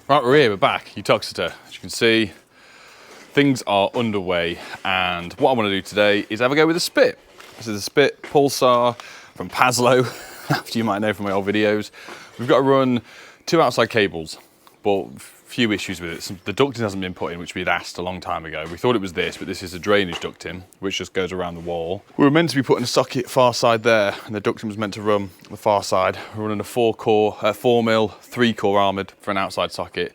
Right, we're here, we're back, Utoxeter. As you can see, things are underway, and what I want to do today is have a go with a spit. This is a spit pulsar from Paslow, after you might know from my old videos. We've got to run 2 outside cables, but few issues with it. The ducting hasn't been put in, which we'd asked a long time ago. We thought it was this, but this is a drainage ducting, which just goes around the wall. We were meant to be putting a socket far side there, and the ducting was meant to run the far side. We're running a 4 mil, 3 core armoured for an outside socket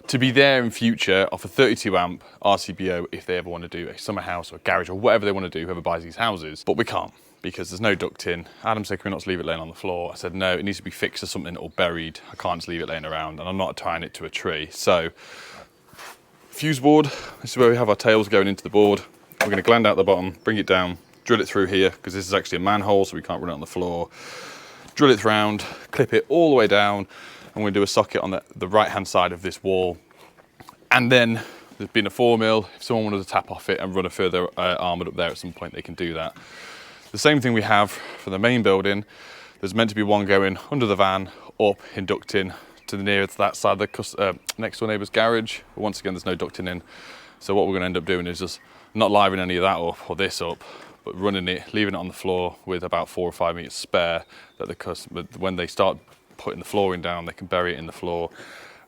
to be there in future off a 32 amp RCBO if they ever want to do a summer house or a garage or whatever they want to do, whoever buys these houses. But we can't, because there's no ducting. Adam said, can we not just leave it laying on the floor? I said, no, it needs to be fixed to something or buried. I can't just leave it laying around, and I'm not tying it to a tree. So, fuse board, this is where we have our tails going into the board. We're gonna gland out the bottom, bring it down, drill it through here, because this is actually a manhole, so we can't run it on the floor. Drill it round, clip it all the way down, and we're gonna do a socket on the right-hand side of this wall. And then, there's been a 4 mil, if someone wanted to tap off it and run a further armoured up there at some point, they can do that. The same thing we have for the main building. There's meant to be one going under the van, up in ducting to the nearest that side of the next door neighbour's garage. But once again, there's no ducting in. So what we're going to end up doing is just not livening any of that up or this up, but running it, leaving it on the floor with about 4 or 5 metres spare, that the customer, when they start putting the flooring down, they can bury it in the floor.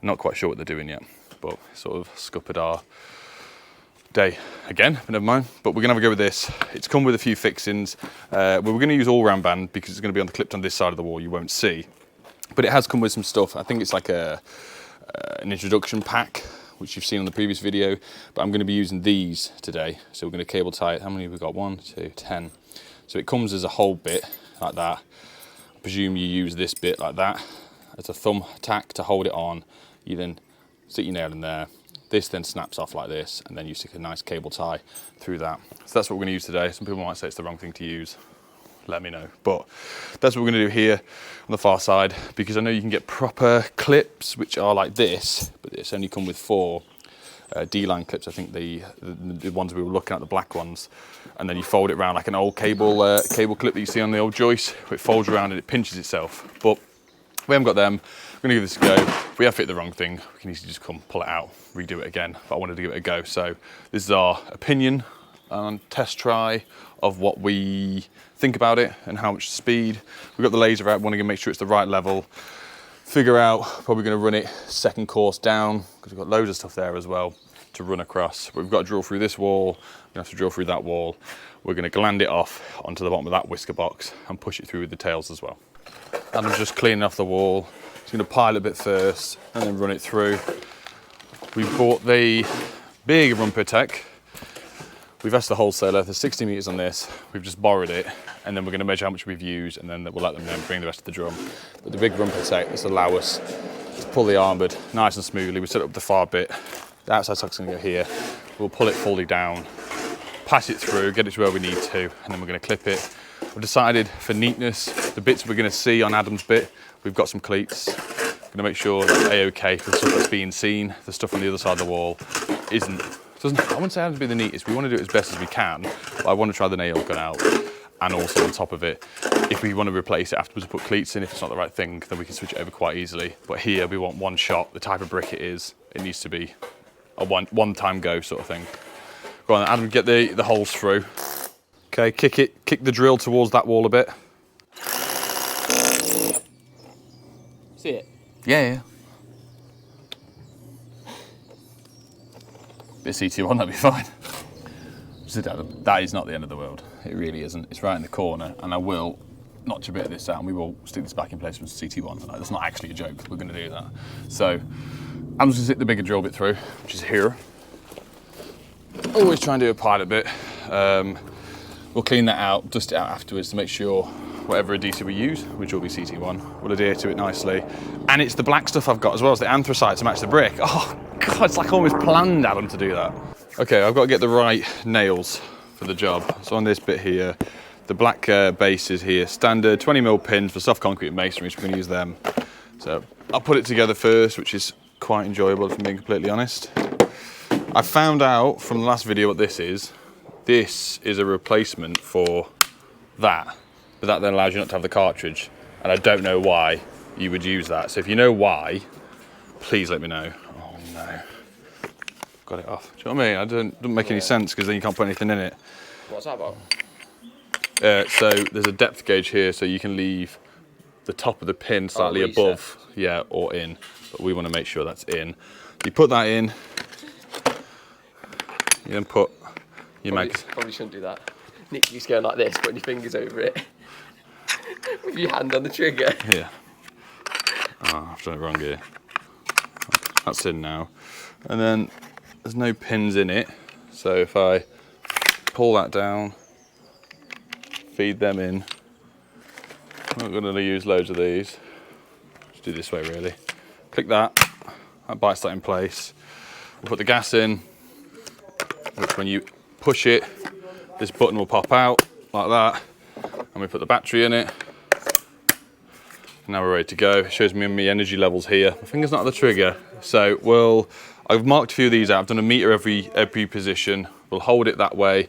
I'm not quite sure what they're doing yet, but sort of scuppered our day again, but never mind. But we're gonna have a go with this. It's come with a few fixings. We're gonna use all round band because it's gonna be clipped on this side of the wall, you won't see. But it has come with some stuff. I think it's like an introduction pack, which you've seen on the previous video, but I'm gonna be using these today. So we're gonna cable tie it. How many have we got? 1, 2, 10. So it comes as a whole bit like that. I presume you use this bit like that as a thumb tack to hold it on. You then stick your nail in there. This then snaps off like this, and then you stick a nice cable tie through that. So that's what we're gonna use today. Some people might say it's the wrong thing to use. Let me know. But that's what we're gonna do here on the far side, because I know you can get proper clips, which are like this, but it's only come with 4 D-line clips. I think the ones we were looking at, the black ones. And then you fold it around like an old cable clip that you see on the old joist, where it folds around and it pinches itself. But we haven't got them. We're gonna give this a go. If we have fit the wrong thing, we can easily just come pull it out, redo it again. But I wanted to give it a go. So this is our opinion and test try of what we think about it and how much speed. We've got the laser out, want to make sure it's the right level. Figure out, probably gonna run it 2nd course down, because we've got loads of stuff there as well to run across. But we've got to drill through this wall, we're gonna have to drill through that wall. We're gonna gland it off onto the bottom of that whisker box and push it through with the tails as well. And I'm just cleaning off the wall. Just gonna pile a bit first and then run it through. We bought the big rumper tech. We've asked the wholesaler, there's 60 metres on this. We've just borrowed it, and then we're gonna measure how much we've used, and then we'll let them know and bring the rest of the drum. But the big rumper tech, this will allow us to pull the armoured nice and smoothly. We set up the far bit. The outside socket's gonna go here. We'll pull it fully down, pass it through, get it to where we need to, and then we're gonna clip it. We've decided for neatness, the bits we're gonna see on Adam's bit, we've got some cleats. We're gonna make sure that's A-okay for the stuff that's being seen. The stuff on the other side of the wall I wouldn't say it has to be the neatest. We want to do it as best as we can, but I want to try the nail gun out. And also on top of it, if we want to replace it afterwards, put cleats in, if it's not the right thing, then we can switch it over quite easily. But here we want one shot. The type of brick it is, it needs to be a one-time go sort of thing. Go on, Adam, get the holes through. Okay, kick the drill towards that wall a bit. See it? Yeah. Bit of CT1, that'd be fine. That is not the end of the world. It really isn't. It's right in the corner, and I will notch a bit of this out, and we will stick this back in place with CT1. That's not actually a joke. We're going to do that. So I'm just going to stick the bigger drill bit through, which is here. Always try and do a pilot bit. We'll clean that out, dust it out afterwards to make sure whatever adhesive we use, which will be CT1, will adhere to it nicely. And it's the black stuff I've got as well as the anthracite to match the brick. Oh God, it's like I almost planned Adam to do that. Okay, I've got to get the right nails for the job. So on this bit here, the black base is here, standard 20mm pins for soft concrete masonry, so we're going to use them. So I'll put it together first, which is quite enjoyable if I'm being completely honest. I found out from the last video what this is. This is a replacement for that, but that then allows you not to have the cartridge, and I don't know why you would use that. So if you know why, please let me know. no. Got it off. Do you know what I mean? It doesn't make any sense because then you can't put anything in it. What's that about? So there's a depth gauge here, so you can leave the top of the pin slightly above, yeah, or in. But we want to make sure that's in. You put that in. You then put your mag. Probably shouldn't do that. Nick keeps going like this, putting your fingers over it. With your hand on the trigger. Yeah. Oh, I've done it wrong here. That's in now. And then there's no pins in it. So if I pull that down, feed them in. I'm not going to use loads of these. Just do it this way really. Click that. That bites that in place. We'll put the gas in, which when you push it, this button will pop out like that. And we put the battery in it. Now we're ready to go. It shows me my energy levels here. My finger's not at the trigger. So I've marked a few of these out. I've done a meter every position. We'll hold it that way,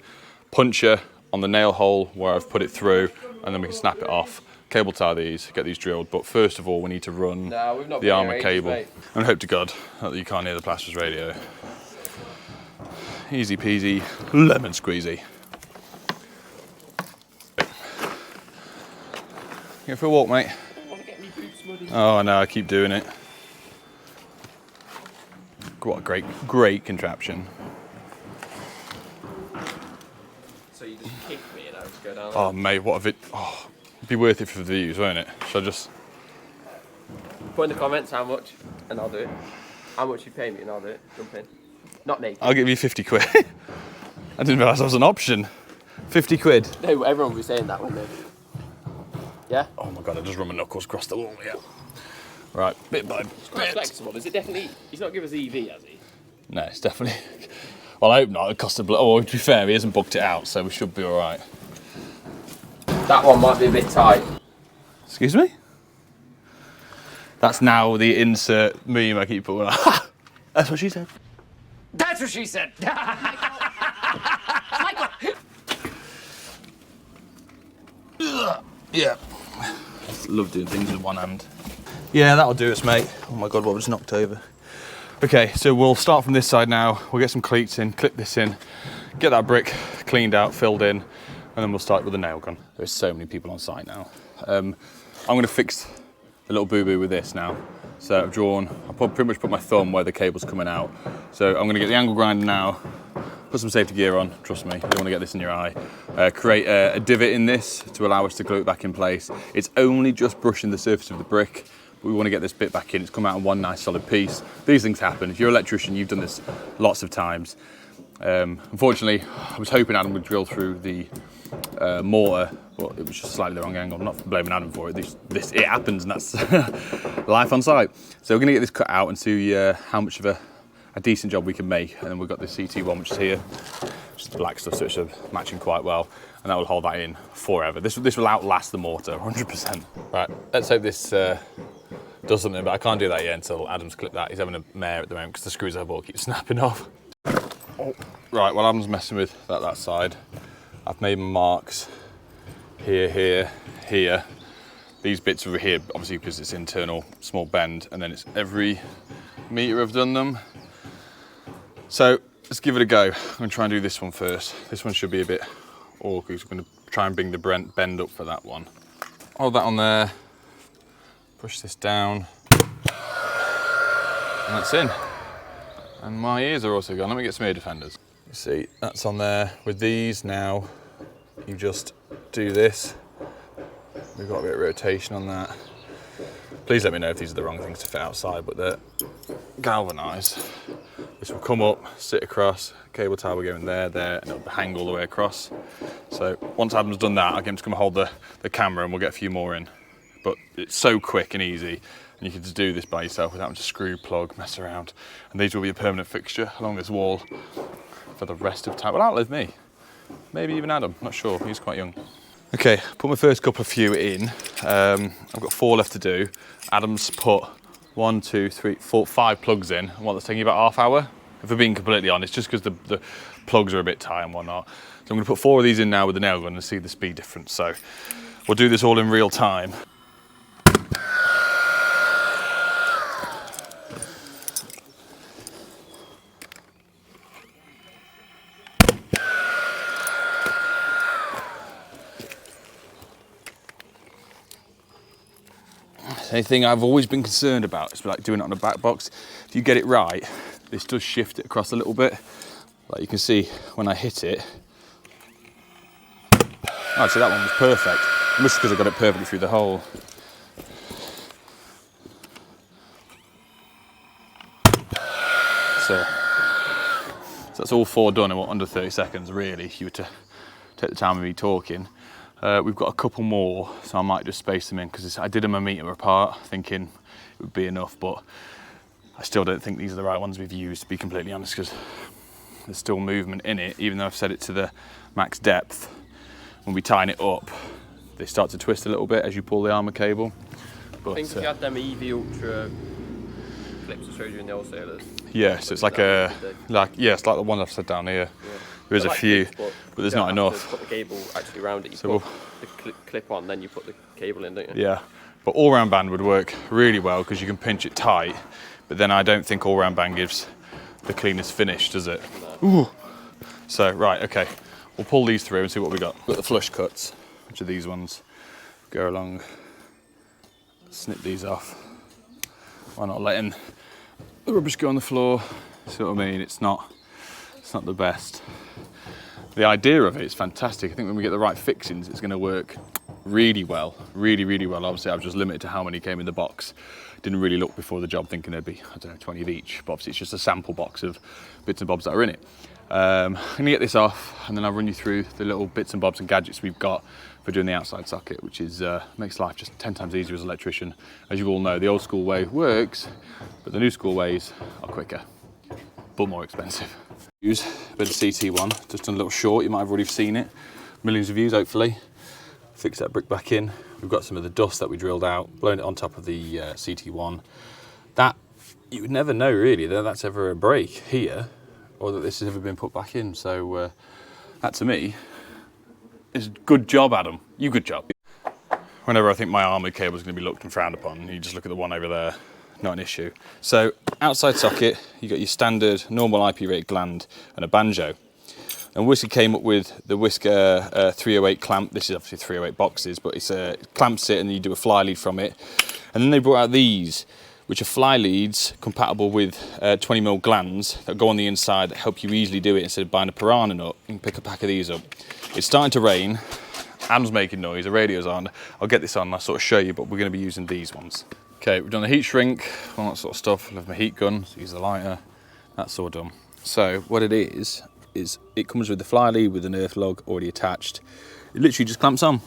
puncture on the nail hole where I've put it through, and then we can snap it off. Cable tie these, get these drilled. But first of all, we need to run the armour cable. And hope to God that you can't hear the plaster's radio. Easy peasy, lemon squeezy. Go for a walk, mate. Oh no, I keep doing it. What a great contraption. So you just kick me and I just go down. Oh mate, what a it'd be worth it for the views, won't it? Shall I just... Put in the comments how much and I'll do it. How much you pay me and I'll do it. Jump in. Not naked. I'll give you 50 quid. I didn't realise that was an option. 50 quid. No, everyone was saying that, wouldn't they? Yeah? Oh my God, I just run my knuckles across the wall, yeah. Right, bit by bit. It's quite flexible. Is it definitely... He's not give us EV, has he? No, it's definitely... Well, I hope not. It cost a blow. Oh, to be fair, he hasn't booked it out, so we should be all right. That one might be a bit tight. Excuse me? That's now the insert meme I keep putting on. That's what she said. That's what she said! Michael! Yeah. Love doing things with one hand. Yeah, that'll do us, mate. Oh my God, what was knocked over? Okay, so we'll start from this side now. We'll get some cleats in, clip this in, get that brick cleaned out, filled in, and then we'll start with the nail gun. There's so many people on site now. I'm gonna fix the little boo-boo with this now. So I've pretty much put my thumb where the cable's coming out. So I'm gonna get the angle grinder now, put some safety gear on, trust me, you don't wanna get this in your eye. Create a divot in this to allow us to glue it back in place. It's only just brushing the surface of the brick, but we wanna get this bit back in. It's come out in one nice solid piece. These things happen. If you're an electrician, you've done this lots of times. Unfortunately, I was hoping Adam would drill through the mortar, but it was just slightly the wrong angle. I'm not blaming Adam for it. It happens, and that's life on site. So we're gonna get this cut out and see how much of a decent job we can make. And then we've got the CT1, which is here, just the black stuff, so it's matching quite well, and that will hold that in forever. This will outlast the mortar, 100%. Right, let's hope this does something, but I can't do that yet until Adam's clipped that. He's having a mare at the moment because the screws I bought keep snapping off. Oh. Right, well, Adam's messing with that side. I've made my marks here, here, here. These bits over here, obviously because it's internal, small bend, and then it's every metre I've done them. So let's give it a go. I'm gonna try and do this one first. This one should be a bit awkward, so I'm gonna try and bring the bend up for that one. Hold that on there, push this down, and that's in. And my ears are also gone. Let me get some ear defenders. You see, that's on there. With these now, you just do this. We've got a bit of rotation on that. Please let me know if these are the wrong things to fit outside, but they're galvanised. This will come up, sit across, cable tie will go in there, and it'll hang all the way across. So once Adam's done that, I'll get him to come hold the camera and we'll get a few more in. But it's so quick and easy, and you can just do this by yourself without having to screw, plug, mess around. And these will be a permanent fixture along this wall for the rest of time. Will outlive me. Maybe even Adam, not sure, he's quite young. Okay, put my first couple of few in. I've got 4 left to do. Adam's put 1, 2, 3, 4, 5 plugs in. And what, that's taking about half hour? If we're being completely honest, just because the plugs are a bit tight and whatnot. So I'm gonna put 4 of these in now with the nail gun and see the speed difference. So we'll do this all in real time. Anything I've always been concerned about is like doing it on a back box. If you get it right, this does shift it across a little bit. Like you can see when I hit it. Oh, so that one was perfect. Must because I got it perfectly through the hole. So that's all 4 done in what, under 30 seconds, really, if you were to take the time of me talking. We've got a couple more, so I might just space them in, because I did them a metre apart, thinking it would be enough, but I still don't think these are the right ones we've used, to be completely honest, because there's still movement in it, even though I've set it to the max depth. When we tighten it up, they start to twist a little bit as you pull the armour cable. But, I think if you had them EV Ultra clips I showed you in the wholesalers. Yeah, so it's like it's like the one I've set down here. Yeah. There is a few, but there's not enough. Put the cable actually around it. You so put the clip on, then you put the cable in, don't you? Yeah, but all-round band would work really well because you can pinch it tight. But then I don't think all-round band gives the cleanest finish, does it? No. Ooh. So right, okay, we'll pull these through and see what we got. We've got the flush cuts, which are these ones. Go along, snip these off. Why not letting the rubbish go on the floor? See what I mean? It's not the best. The idea of it is fantastic. I think when we get the right fixings, it's going to work really well, really well. Obviously, I was just limited to how many came in the box. Didn't really look before the job thinking there'd be, I don't know, 20 of each. But obviously, it's just a sample box of bits and bobs that are in it. I'm going to get this off, and then I'll run you through the little bits and bobs and gadgets we've got for doing the outside socket, which is makes life just 10 times easier as an electrician. As you all know, the old school way works, but the new school ways are quicker, but more expensive. Use a bit of CT1, just done a little short, you might have already seen it. Millions of views, hopefully. Fix that brick back in. We've got some of the dust that we drilled out, blown it on top of the CT1. That, you would never know really that that's ever a break here, or that this has ever been put back in. So that to me is good job, Adam. Good job. Whenever I think my armoured cable is going to be looked and frowned upon, you just look at the one over there. Not an issue. So outside socket, you got your standard normal IP rated gland and a banjo. And Whisker came up with the Whisker 308 clamp. This is obviously 308 boxes, but it's a clamps it and you do a fly lead from it. And then they brought out these, which are fly leads compatible with 20mm glands that go on the inside that help you easily do it instead of buying a piranha nut. You can pick a pack of these up. It's starting to rain. Adam's making noise, the radio's on. I'll get this on and I'll sort of show you, but we're going to be using these ones. Okay, we've done the heat shrink, all that sort of stuff. I love my heat gun, so use the lighter. That's all done. So what it is it comes with the fly lead with an earth lug already attached. It literally just clamps on,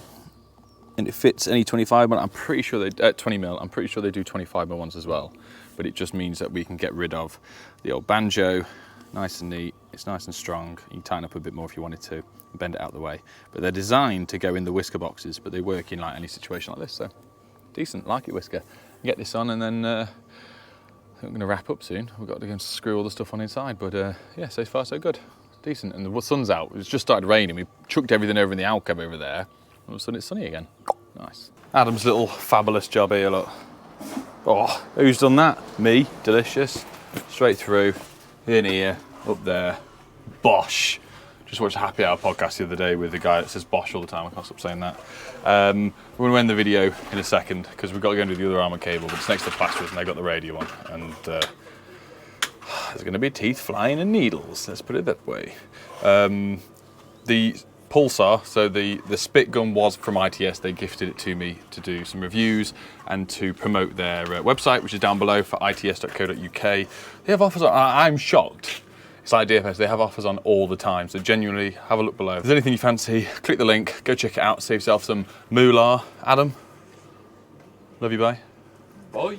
and it fits any 25mm. I'm pretty sure they 20mm. I'm pretty sure they do 25mm ones as well. But it just means that we can get rid of the old banjo, nice and neat. It's nice and strong. You can tighten up a bit more if you wanted to, and bend it out of the way. But they're designed to go in the Whisker boxes, but they work in like any situation like this. So decent, like it, Whisker. Get this on, and then I think I'm going to wrap up soon. We've got to go and screw all the stuff on inside, but yeah, so far so good. Decent, and the sun's out. It's just started raining. We chucked everything over in the alcove over there. All of a sudden it's sunny again. Nice. Adam's little fabulous job here, look. Oh, who's done that? Me, delicious. Straight through, in here, up there. Bosh. Just watched a happy hour podcast the other day with the guy that says Bosch all the time. I can't stop saying that. We're going to end the video in a second because we've got to go into the other armour cable, but it's next to the plasterers and they've got the radio on. And there's going to be teeth flying and needles, let's put it that way. The pulsar, so the spit gun was from ITS. They gifted it to me to do some reviews and to promote their website, which is down below for its.co.uk. They have offers on, I'm shocked. It's like DFS, they have offers on all the time, so genuinely have a look below. If there's anything you fancy, click the link, go check it out, save yourself some moolah. Adam, love you, bye. Bye.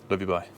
Love you, bye.